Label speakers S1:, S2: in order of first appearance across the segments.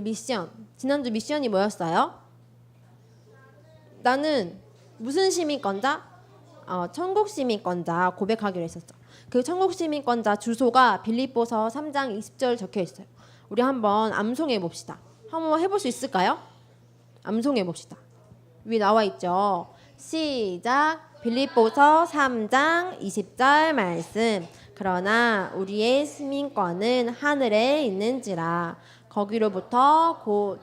S1: 우리 미션. 지난주 미션이 뭐였어요? 나는 무슨 시민권자? 천국 시민권자 고백하기로 했었죠. 그 천국 시민권자 주소가 빌립보서 3장 20절 적혀 있어요. 우리 한번 암송해 봅시다. 한번 해볼 수 있을까요? 암송해 봅시다. 위에 나와 있죠. 시작. 빌립보서 3장 20절 말씀. 그러나 우리의 시민권은 하늘에 있는지라 거기로부터 곧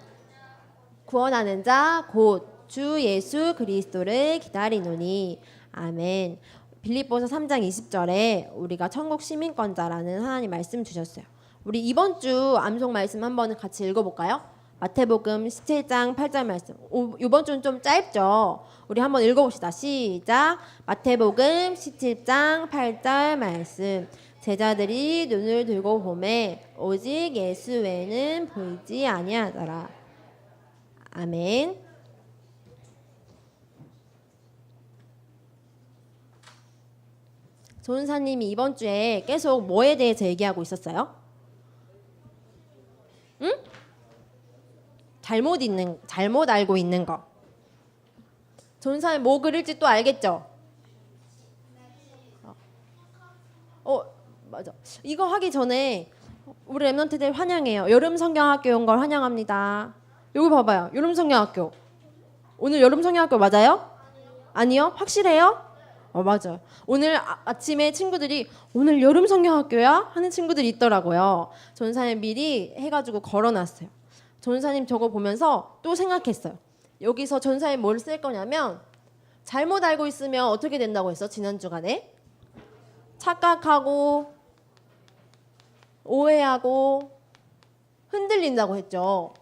S1: 구원하는 자 곧 주 예수 그리스도를 기다리노니. 아멘. 빌립보서 3장 20절에 우리가 천국 시민권자라는 하나님 말씀 주셨어요. 우리 이번 주 암송 말씀 한번 같이 읽어볼까요? 마태복음 17장 8절 말씀. 이번 주는 좀 짧죠? 우리 한번 읽어봅시다. 시작. 마태복음 17장 8절 말씀. 제자들이 눈을 들고 보매 오직 예수 외에는 보이지 아니하더라. 아멘. 조은사님이 이번 주에 계속 뭐에 대해서 얘기하고 있었어요? 응? 잘못 알고 있는 거. 조은사님 뭐 그릴지 또 알겠죠? 맞아. 이거 하기 전에 우리 랩런트들 환영해요. 여름 성경학교 온 걸 환영합니다. 여기 봐봐요. 여름 성경학교. 오늘 여름 성경학교 맞아요? 아니요? 확실해요? 맞아요. 오늘 아침에 친구들이 오늘 여름 성경학교야? 하는 친구들이 있더라고요. 전사님 미리 해가지고 걸어놨어요. 전사님 저거 보면서 또 생각했어요. 여기서 전사님 뭘 쓸 거냐면 잘못 알고 있으면 어떻게 된다고 했어? 지난 주간에 착각하고 오해하고 흔들린다고 했죠.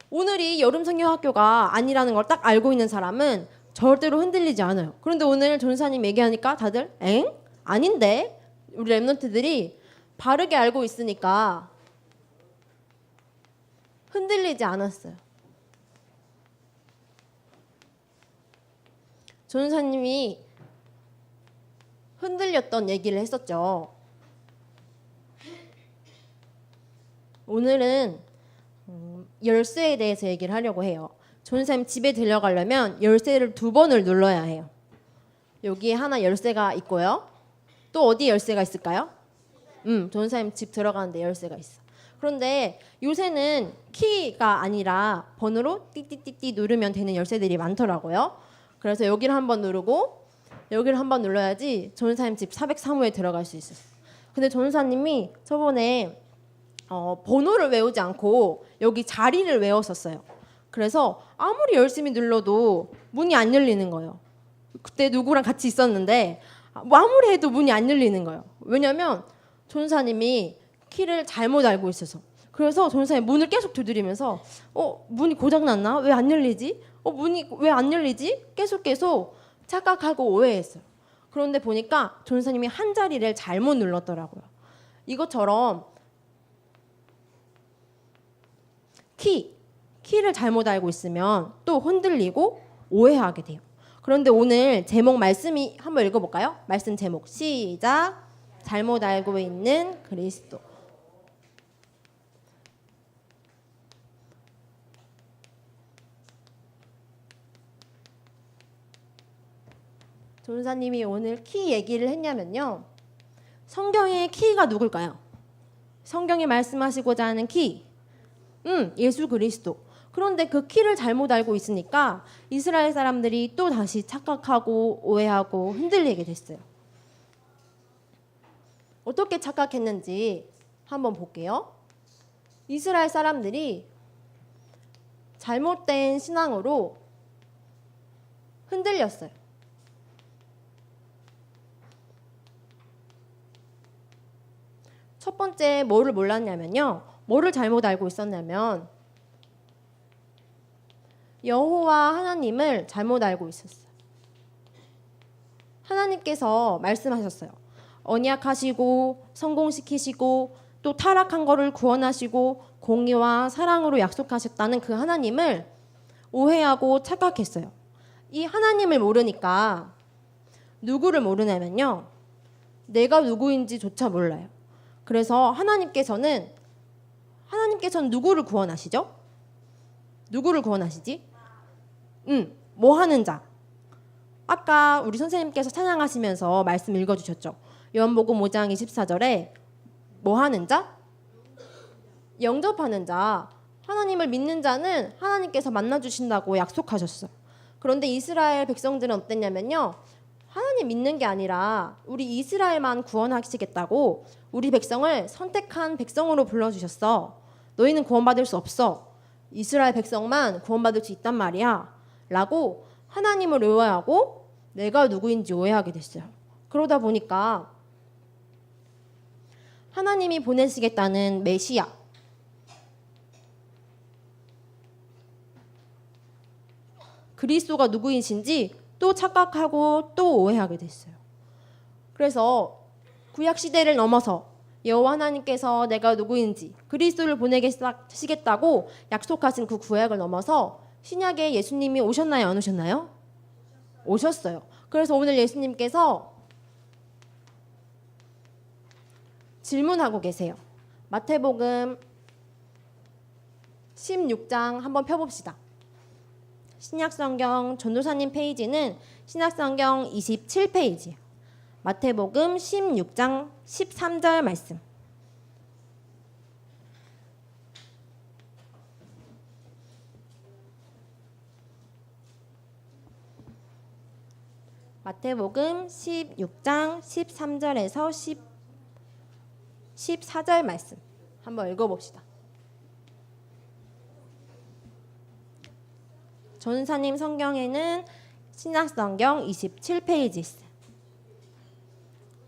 S1: 오늘이 여름 성경학교가 아니라는 걸 딱 알고 있는 사람은 절대로 흔들리지 않아요. 그런데 오늘 전사님 얘기하니까 다들 엥? 아닌데? 우리 랩런트들이 바르게 알고 있으니까 흔들리지 않았어요. 전사님이 흔들렸던 얘기를 했었죠. 오늘은 열쇠에 대해서 얘기를 하려고 해요. 전사님 집에 들려가려면 열쇠를 2번을 눌러야 해요. 여기에 하나 열쇠가 있고요. 또 어디 열쇠가 있을까요? 전사님 집 들어가는데 열쇠가 있어. 그런데 요새는 키가 아니라 번호로 띠띠띠띠 누르면 되는 열쇠들이 많더라고요. 그래서 여기를 한번 누르고 여기를 한번 눌러야지 전사님 집 403호에 들어갈 수 있어요. 근데 전사님이 저번에 번호를 외우지 않고 여기 자리를 외웠었어요. 그래서 아무리 열심히 눌러도 문이 안 열리는 거예요. 그때 누구랑 같이 있었는데 아무리 해도 문이 안 열리는 거예요. 왜냐면 전사님이 키를 잘못 알고 있어서. 그래서 전사님 문을 계속 두드리면서 문이 고장났나? 왜 안 열리지? 문이 왜 안 열리지? 계속 착각하고 오해했어요. 그런데 보니까 전사님이 한 자리를 잘못 눌렀더라고요. 이것처럼 키를 잘못 알고 있으면 또 흔들리고 오해하게 돼요. 그런데 오늘 제목 말씀이 한번 읽어볼까요? 말씀 제목 시작. 잘못 알고 있는 그리스도. 전사님이 오늘 키 얘기를 했냐면요. 성경의 키가 누굴까요? 성경이 말씀하시고자 하는 키. 예수 그리스도. 그런데 그 키를 잘못 알고 있으니까 이스라엘 사람들이 또 다시 착각하고 오해하고 흔들리게 됐어요. 어떻게 착각했는지 한번 볼게요. 이스라엘 사람들이 잘못된 신앙으로 흔들렸어요. 첫 번째 뭐를 몰랐냐면요. 뭐를 잘못 알고 있었냐면 여호와 하나님을 잘못 알고 있었어요. 하나님께서 말씀하셨어요. 언약하시고 성공시키시고 또 타락한 거를 구원하시고 공의와 사랑으로 약속하셨다는 그 하나님을 오해하고 착각했어요. 이 하나님을 모르니까 누구를 모르냐면요. 내가 누구인지조차 몰라요. 그래서 하나님께서는 누구를 구원하시죠? 누구를 구원하시지? 뭐 하는 자. 아까 우리 선생님께서 찬양하시면서 말씀 읽어주셨죠. 요한복음 5장 24절에 뭐 하는 자? 영접하는 자. 하나님을 믿는 자는 하나님께서 만나주신다고 약속하셨어. 그런데 이스라엘 백성들은 어땠냐면요. 하나님 믿는 게 아니라 우리 이스라엘만 구원하시겠다고 우리 백성을 선택한 백성으로 불러주셨어. 너희는 구원받을 수 없어. 이스라엘 백성만 구원받을 수 있단 말이야. 라고 하나님을 오해하고 내가 누구인지 오해하게 됐어요. 그러다 보니까 하나님이 보내시겠다는 메시아, 그리스도가 누구이신지 또 착각하고 또 오해하게 됐어요. 그래서 구약 시대를 넘어서 여호와 하나님께서 내가 누구인지 그리스도를 보내시겠다고 약속하신 그 구약을 넘어서 신약에 예수님이 오셨나요? 안 오셨나요? 오셨어요. 그래서 오늘 예수님께서 질문하고 계세요. 마태복음 16장 한번 펴봅시다. 신약성경 전도사님 페이지는 신약성경 27페이지. 마태복음 16장 13절 말씀. 마태복음 16장 13절에서 14절 말씀 한번 읽어봅시다. 전사님 성경에는 신약성경 27페이지 있어요.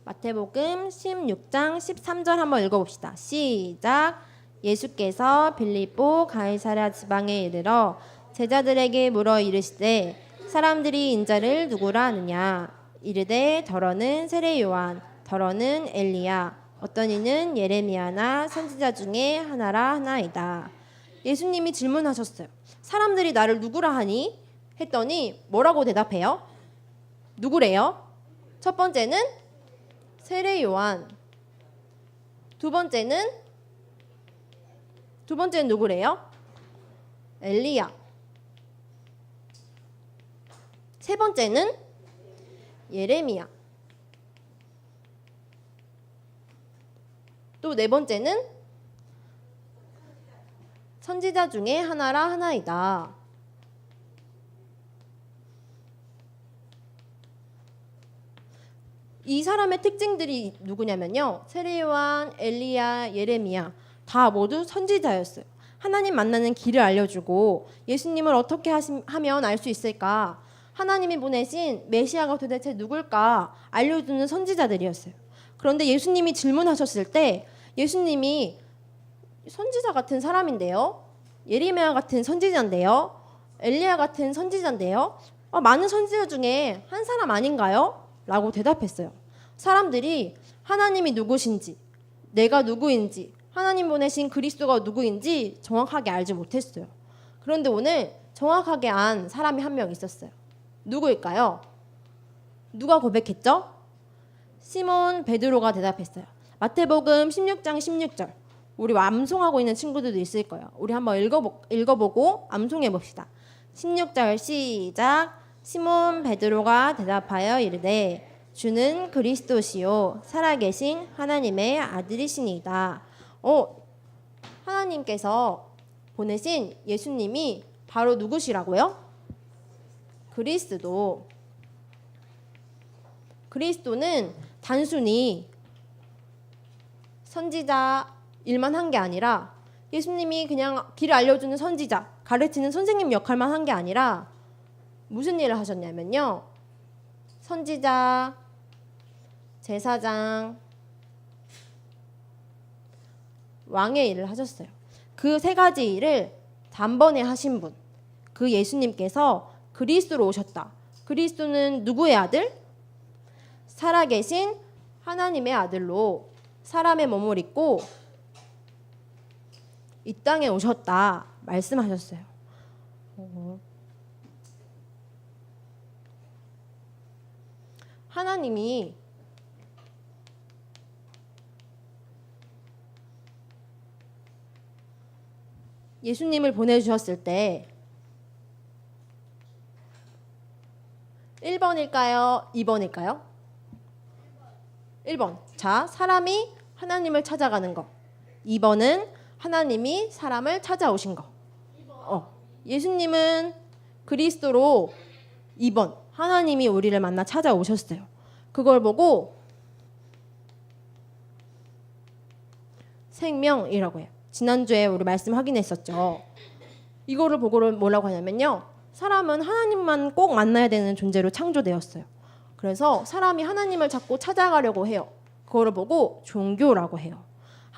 S1: 마태복음 16장 13절 한번 읽어봅시다. 시작. 예수께서 빌립보 가이사랴 지방에 이르러 제자들에게 물어 이르시되 사람들이 인자를 누구라 하느냐. 이르되 더러는 세례 요한, 더러는 엘리야, 어떤 이는 예레미야나 선지자 중에 하나라 하나이다. 예수님이 질문하셨어요. 사람들이 나를 누구라 하니? 했더니 뭐라고 대답해요? 누구래요? 첫 번째는 세례 요한. 두 번째는 누구래요? 엘리야. 세 번째는 예레미야. 또 네 번째는 선지자 중에 하나라 하나이다. 이 사람의 특징들이 누구냐면요. 세례 요한, 엘리야, 예레미야 다 모두 선지자였어요. 하나님 만나는 길을 알려주고 예수님을 어떻게 하면 알 수 있을까? 하나님이 보내신 메시아가 도대체 누굴까? 알려주는 선지자들이었어요. 그런데 예수님이 질문하셨을 때 예수님이 선지자 같은 사람인데요. 예레미야 같은 선지자인데요. 엘리야 같은 선지자인데요. 많은 선지자 중에 한 사람 아닌가요? 라고 대답했어요. 사람들이 하나님이 누구신지, 내가 누구인지, 하나님 보내신 그리스도가 누구인지 정확하게 알지 못했어요. 그런데 오늘 정확하게 안 사람이 한 명 있었어요. 누구일까요? 누가 고백했죠? 시몬 베드로가 대답했어요. 마태복음 16장 16절. 우리 암송하고 있는 친구들도 있을 거예요. 우리 한번 읽어보고 암송해 봅시다. 16절 시작. 시몬 베드로가 대답하여 이르되 주는 그리스도시요 살아계신 하나님의 아들이시니이다. 하나님께서 보내신 예수님이 바로 누구시라고요? 그리스도. 그리스도는 단순히 선지자 일만 한 게 아니라 예수님이 그냥 길을 알려주는 선지자, 가르치는 선생님 역할만 한 게 아니라 무슨 일을 하셨냐면요. 선지자, 제사장, 왕의 일을 하셨어요. 그 세 가지 일을 단번에 하신 분, 그 예수님께서 그리스도로 오셨다. 그리스도는 누구의 아들? 살아계신 하나님의 아들로 사람의 몸을 입고 이 땅에 오셨다 말씀하셨어요. 하나님이 예수님을 보내주셨을 때 1번일까요? 2번일까요? 1번. 자, 사람이 하나님을 찾아가는 거. 2번은 하나님이 사람을 찾아오신 거. 예수님은 그리스도로 2번. 하나님이 우리를 만나 찾아오셨어요. 그걸 보고 생명이라고 해요. 지난주에 우리 말씀 확인했었죠. 이거를 보고 뭐라고 하냐면요. 사람은 하나님만 꼭 만나야 되는 존재로 창조되었어요. 그래서 사람이 하나님을 자꾸 찾아가려고 해요. 그거를 보고 종교라고 해요.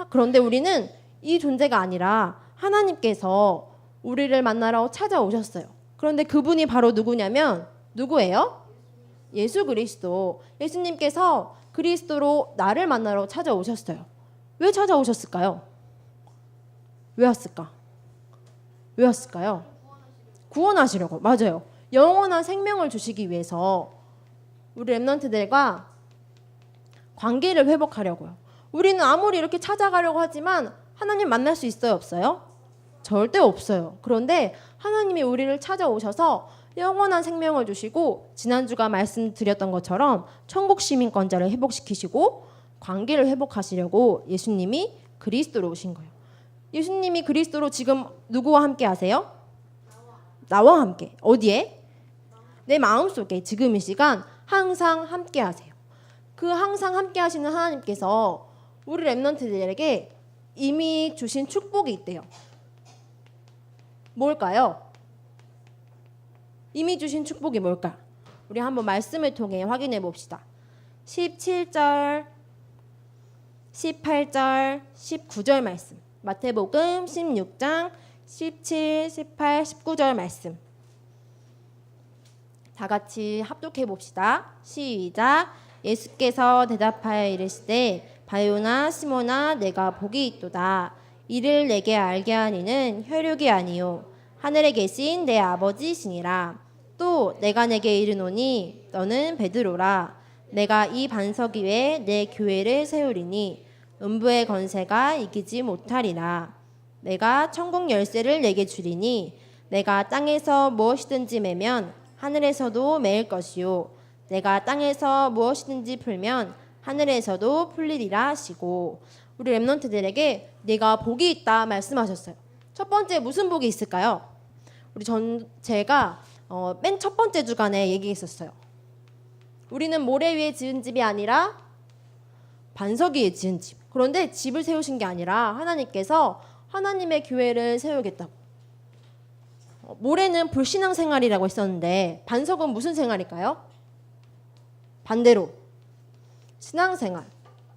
S1: 그런데 우리는 이 존재가 아니라 하나님께서 우리를 만나러 찾아오셨어요. 그런데 그분이 바로 누구냐면 누구예요? 예수 그리스도. 예수님께서 그리스도로 나를 만나러 찾아오셨어요. 왜 찾아오셨을까요? 왜 왔을까? 왜 왔을까요? 구원하시려고. 맞아요. 영원한 생명을 주시기 위해서 우리 렘넌트들과 관계를 회복하려고요. 우리는 아무리 이렇게 찾아가려고 하지만 하나님 만날 수 있어요? 없어요? 절대 없어요. 그런데 하나님이 우리를 찾아오셔서 영원한 생명을 주시고 지난주가 말씀드렸던 것처럼 천국 시민권자를 회복시키시고 관계를 회복하시려고 예수님이 그리스도로 오신 거예요. 예수님이 그리스도로 지금 누구와 함께 하세요? 나와 함께. 어디에? 내 마음속에 지금 이 시간 항상 함께 하세요. 그 항상 함께 하시는 하나님께서 우리 렘넌트들에게 이미 주신 축복이 있대요. 뭘까요? 이미 주신 축복이 뭘까? 우리 한번 말씀을 통해 확인해 봅시다. 17절, 18절, 19절 말씀. 마태복음 16장 17, 18, 19절 말씀. 다 같이 합독해 봅시다. 시작. 예수께서 대답하여 이르시되 바요나 시모나 내가 복이 있도다. 이를 내게 알게 하니는 혈육이 아니요 하늘에 계신 내 아버지시니라. 또 내가 내게 이르노니 너는 베드로라. 내가 이 반석 위에 내 교회를 세우리니 음부의 건세가 이기지 못하리라. 내가 천국 열쇠를 내게 주리니 내가 땅에서 무엇이든지 매면 하늘에서도 매일 것이요 내가 땅에서 무엇이든지 풀면 하늘에서도 풀리리라 하시고 우리 렘넌트들에게 내가 복이 있다 말씀하셨어요. 첫 번째 무슨 복이 있을까요? 제가 맨 첫 번째 주간에 얘기했었어요. 우리는 모래 위에 지은 집이 아니라 반석 위에 지은 집. 그런데 집을 세우신 게 아니라 하나님께서 하나님의 교회를 세우겠다고. 모래는 불신앙 생활이라고 했었는데 반석은 무슨 생활일까요? 반대로 신앙생활.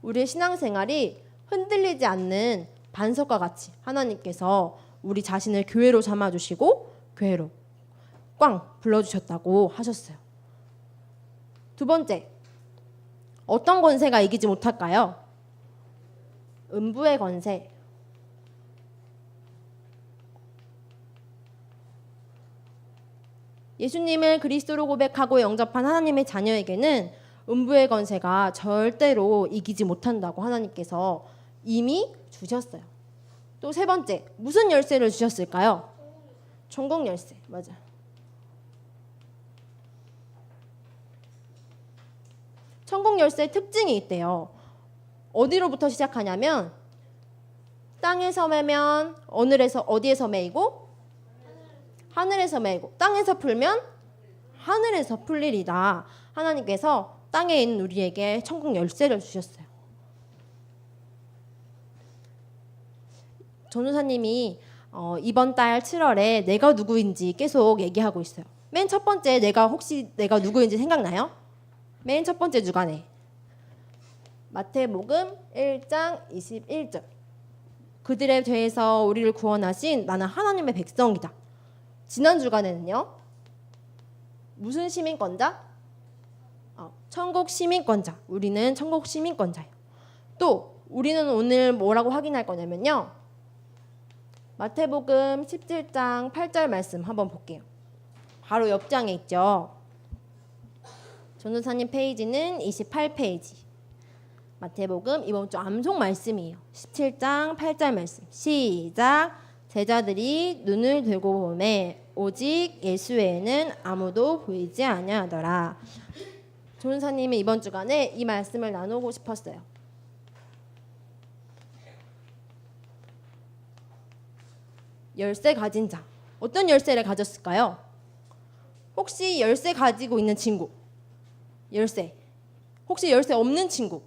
S1: 우리의 신앙생활이 흔들리지 않는 반석과 같이 하나님께서 우리 자신을 교회로 삼아주시고 교회로 꽝 불러주셨다고 하셨어요. 두 번째, 어떤 권세가 이기지 못할까요? 음부의 권세. 예수님을 그리스도로 고백하고 영접한 하나님의 자녀에게는 음부의 권세가 절대로 이기지 못한다고 하나님께서 이미 주셨어요. 또 세 번째, 무슨 열쇠를 주셨을까요? 천국 열쇠. 맞아. 천국 열쇠의 특징이 있대요. 어디로부터 시작하냐면 땅에서 매면 어디에서 매이고? 하늘에서 매이고 땅에서 풀면 하늘에서 풀리리다. 하나님께서 땅에 있는 우리에게 천국 열쇠를 주셨어요. 전우사님이 이번 달 7월에 내가 누구인지 계속 얘기하고 있어요. 맨 첫 번째 혹시 내가 누구인지 생각나요? 맨 첫 번째 주간에 마태복음 1장 21절. 그들의 죄에서 우리를 구원하신 나는 하나님의 백성이다. 지난 주간에는요. 무슨 시민권자? 천국 시민권자. 우리는 천국 시민권자예요. 또 우리는 오늘 뭐라고 확인할 거냐면요. 마태복음 17장 8절 말씀 한번 볼게요. 바로 옆장에 있죠. 전도사님 페이지는 28페이지. 마태복음 이번 주 암송 말씀이에요. 17장 8절 말씀. 시작. 제자들이 눈을 들고 보매 오직 예수 외에는 아무도 보이지 아니하더라. 조은사님이 이번 주간에 이 말씀을 나누고 싶었어요. 열쇠 가진 자. 어떤 열쇠를 가졌을까요? 혹시 열쇠 가지고 있는 친구? 열쇠. 혹시 열쇠 없는 친구?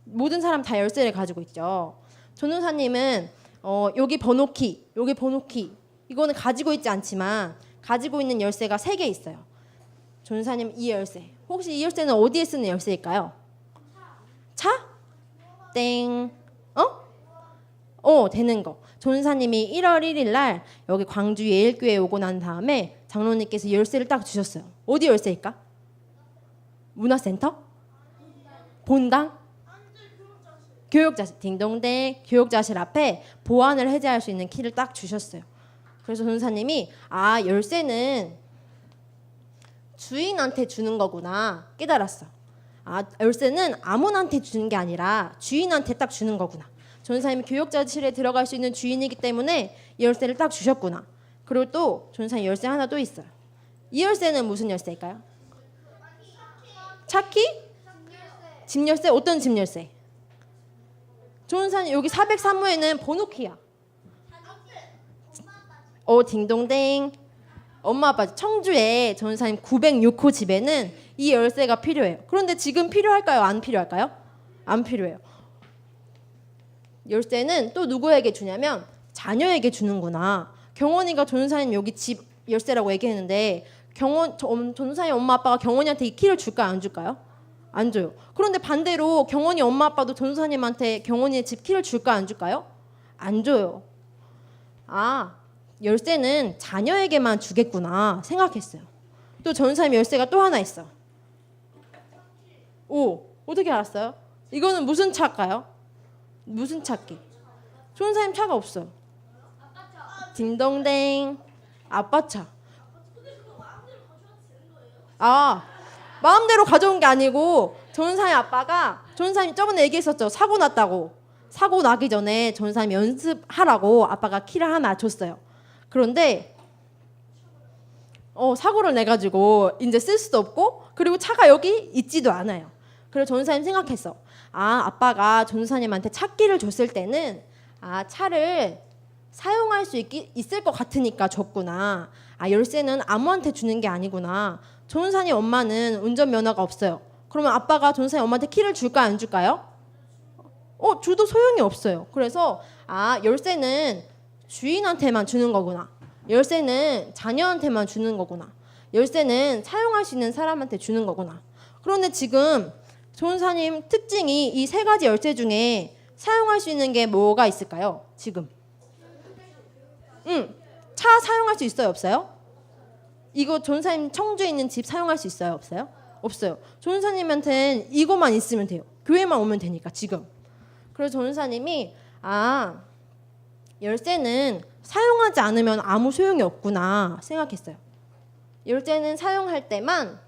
S1: 모든 사람 다 열쇠를 가지고 있죠. 조은사님은 여기 번호키, 여기 번호키 이거는 가지고 있지 않지만 가지고 있는 열쇠가 3개 있어요. 조은사님 이 열쇠. 혹시 이 열쇠는 어디에 쓰는 열쇠일까요? 차? 땡. 되는 거. 조은사님이 1월 1일 날 여기 광주 예일교회에 오고 난 다음에 장로님께서 열쇠를 딱 주셨어요. 어디 열쇠일까? 문화센터? 본당? 교육자실. 딩동댕. 교육자실 앞에 보안을 해제할 수 있는 키를 딱 주셨어요. 그래서 조은사님이 열쇠는 주인한테 주는 거구나 깨달았어. 열쇠는 아무나한테 주는 게 아니라 주인한테 딱 주는 거구나. 조은사님이 교육자실에 들어갈 수 있는 주인이기 때문에 이 열쇠를 딱 주셨구나. 그리고 또 조은사님 열쇠 하나 또 있어요. 이 열쇠는 무슨 열쇠일까요? 차키? 집 열쇠? 어떤 집 열쇠? 조은사님 여기 403호에는 번호키야. 딩동댕. 엄마 아빠 청주에 조은사님 906호 집에는 이 열쇠가 필요해요. 그런데 지금 필요할까요? 안 필요할까요? 안 필요해요. 열쇠는 또 누구에게 주냐면 자녀에게 주는구나. 경원이가 조은사님 여기 집 열쇠라고 얘기했는데 조은사님 엄마 아빠가 경원이한테 이 키를 줄까요? 안 줄까요? 안 줘요. 그런데 반대로 경원이 엄마 아빠도 조은사님한테 경원이의 집 키를 줄까요? 안 줄까요? 안 줘요. 열쇠는 자녀에게만 주겠구나 생각했어요. 또 조은사님 열쇠가 또 하나 있어. 어떻게 알았어요? 이거는 무슨 차일까요? 무슨 차기? 조은사님 차가 없어요. 딩동댕. 아빠 차. 마음대로 가져온 게 아니고 조은사님 아빠가 조은사님 저번에 얘기했었죠. 사고 났다고. 사고 나기 전에 조은사님 연습하라고 아빠가 키를 하나 줬어요. 그런데 사고를 내가지고 이제 쓸 수도 없고 그리고 차가 여기 있지도 않아요. 그래서 조은사님 생각했어. 아빠가 조은사님한테 차키를 줬을 때는 차를 사용할 수 있을 것 같으니까 줬구나. 열쇠는 아무한테 주는 게 아니구나. 조은사님 엄마는 운전면허가 없어요. 그러면 아빠가 조은사님 엄마한테 키를 줄까요? 안 줄까요? 줘도 소용이 없어요. 그래서 열쇠는 주인한테만 주는 거구나. 열쇠는 자녀한테만 주는 거구나. 열쇠는 사용할 수 있는 사람한테 주는 거구나. 그런데 지금 조은사님 특징이 이 3가지 열쇠 중에 사용할 수 있는 게 뭐가 있을까요? 지금 차 사용할 수 있어요? 없어요? 이거 조은사님 청주에 있는 집 사용할 수 있어요? 없어요? 없어요. 조은사님한테는 이거만 있으면 돼요. 교회만 오면 되니까 지금. 그래서 조은사님이 열쇠는 사용하지 않으면 아무 소용이 없구나 생각했어요. 열쇠는 사용할 때만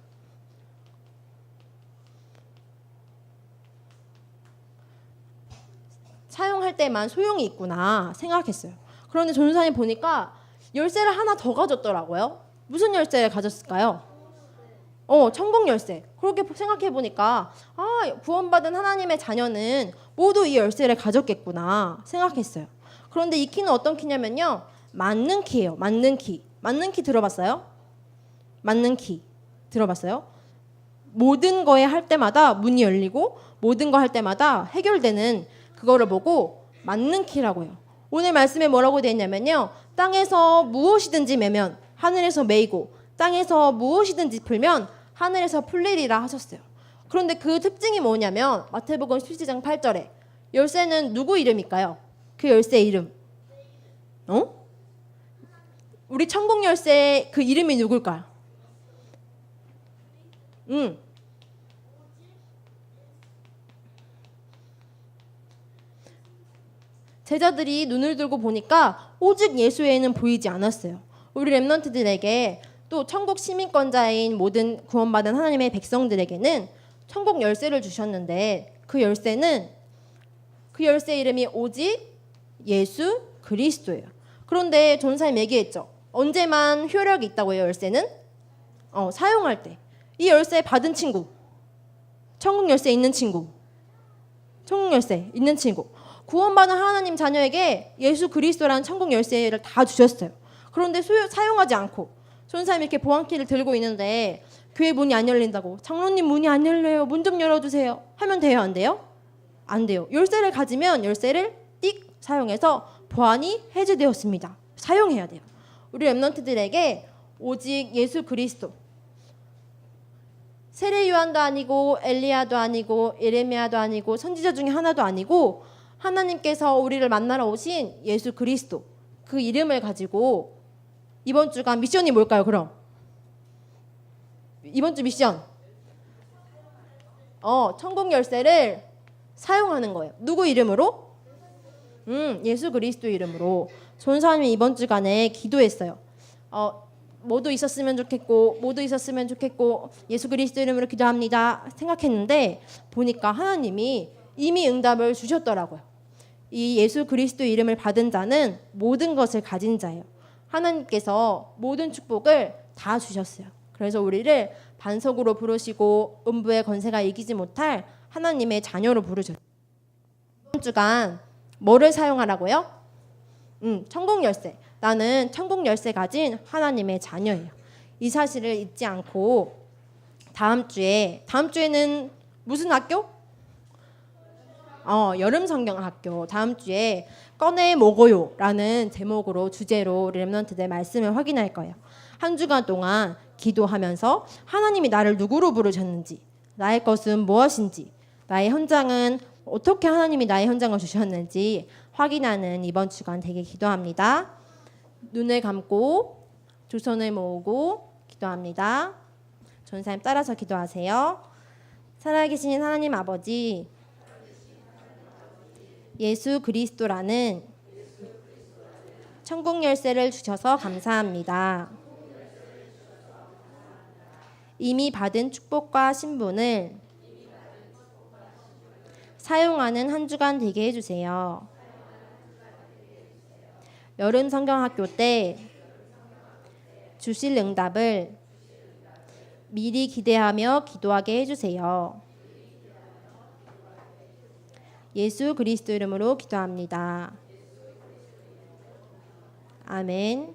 S1: 소용이 있구나 생각했어요. 그런데 조은사님 보니까 열쇠를 하나 더 가졌더라고요. 무슨 열쇠를 가졌을까요? 천국 열쇠. 그렇게 생각해 보니까 구원받은 하나님의 자녀는 모두 이 열쇠를 가졌겠구나 생각했어요. 그런데 이 키는 어떤 키냐면요. 맞는 키예요. 맞는 키. 맞는 키 들어봤어요? 맞는 키 들어봤어요? 모든 거에 할 때마다 문이 열리고 모든 거 할 때마다 해결되는 그거를 보고 맞는 키라고 해요. 오늘 말씀에 뭐라고 되어 있냐면요. 땅에서 무엇이든지 매면 하늘에서 매이고 땅에서 무엇이든지 풀면 하늘에서 풀리리라 하셨어요. 그런데 그 특징이 뭐냐면 마태복음 17장 8절에 열쇠는 누구 이름일까요? 그 열쇠 이름. 우리 천국 열쇠 그 이름이 누굴까요? 제자들이 눈을 들고 보니까 오직 예수 외에는 보이지 않았어요. 우리 렘넌트들에게 또 천국 시민권자인 모든 구원받은 하나님의 백성들에게는 천국 열쇠를 주셨는데 그 열쇠 이름이 오직 예수 그리스도예요. 그런데 전사님 얘기했죠. 언제만 효력이 있다고 해요, 열쇠는? 사용할 때. 이 열쇠 받은 친구, 천국 열쇠 있는 친구, 천국 열쇠 있는 친구, 구원받은 하나님 자녀에게 예수 그리스도라는 천국 열쇠를 다 주셨어요. 그런데 사용하지 않고 전사님 이렇게 보안키를 들고 있는데 교회 문이 안 열린다고, 장로님 문이 안 열려요, 문 좀 열어주세요 하면 돼요, 안 돼요? 안 돼요. 열쇠를 가지면 열쇠를 띡 사용해서 보안이 해제되었습니다. 사용해야 돼요. 우리 렘넌트들에게 오직 예수 그리스도, 세례 요한도 아니고 엘리야도 아니고 예레미야도 아니고 선지자 중에 하나도 아니고 하나님께서 우리를 만나러 오신 예수 그리스도, 그 이름을 가지고 이번 주간 미션이 뭘까요? 그럼 이번 주 미션, 천국 열쇠를 사용하는 거예요. 누구 이름으로? 예수 그리스도 이름으로. 전사님이 이번 주간에 기도했어요. 뭐도 있었으면 좋겠고, 뭐도 있었으면 좋겠고, 예수 그리스도 이름으로 기도합니다 생각했는데 보니까 하나님이 이미 응답을 주셨더라고요. 이 예수 그리스도 이름을 받은 자는 모든 것을 가진 자예요. 하나님께서 모든 축복을 다 주셨어요. 그래서 우리를 반석으로 부르시고 음부의 권세가 이기지 못할 하나님의 자녀로 부르셨어요. 이번 주간 뭐를 사용하라고요? 천국 열쇠. 나는 천국 열쇠 가진 하나님의 자녀예요. 이 사실을 잊지 않고 다음 주에는 무슨 학교? 여름 성경 학교. 다음 주에 꺼내 먹어요라는 제목으로 주제로 우리 렘넌트들 말씀을 확인할 거예요. 한 주간 동안 기도하면서 하나님이 나를 누구로 부르셨는지, 나의 것은 무엇인지, 나의 현장은 어떻게 하나님이 나의 현장을 주셨는지 확인하는 이번 주간 되게 기도합니다. 눈을 감고 두 손을 모으고 기도합니다. 전사님 따라서 기도하세요. 살아계신 하나님 아버지, 예수 그리스도라는 천국 열쇠를 주셔서 감사합니다. 이미 받은 축복과 신분을 사용하는 한 주간 되게 해주세요. 여름 성경학교 때 주실 응답을 미리 기대하며 기도하게 해주세요. 예수 그리스도 이름으로 기도합니다. 아멘.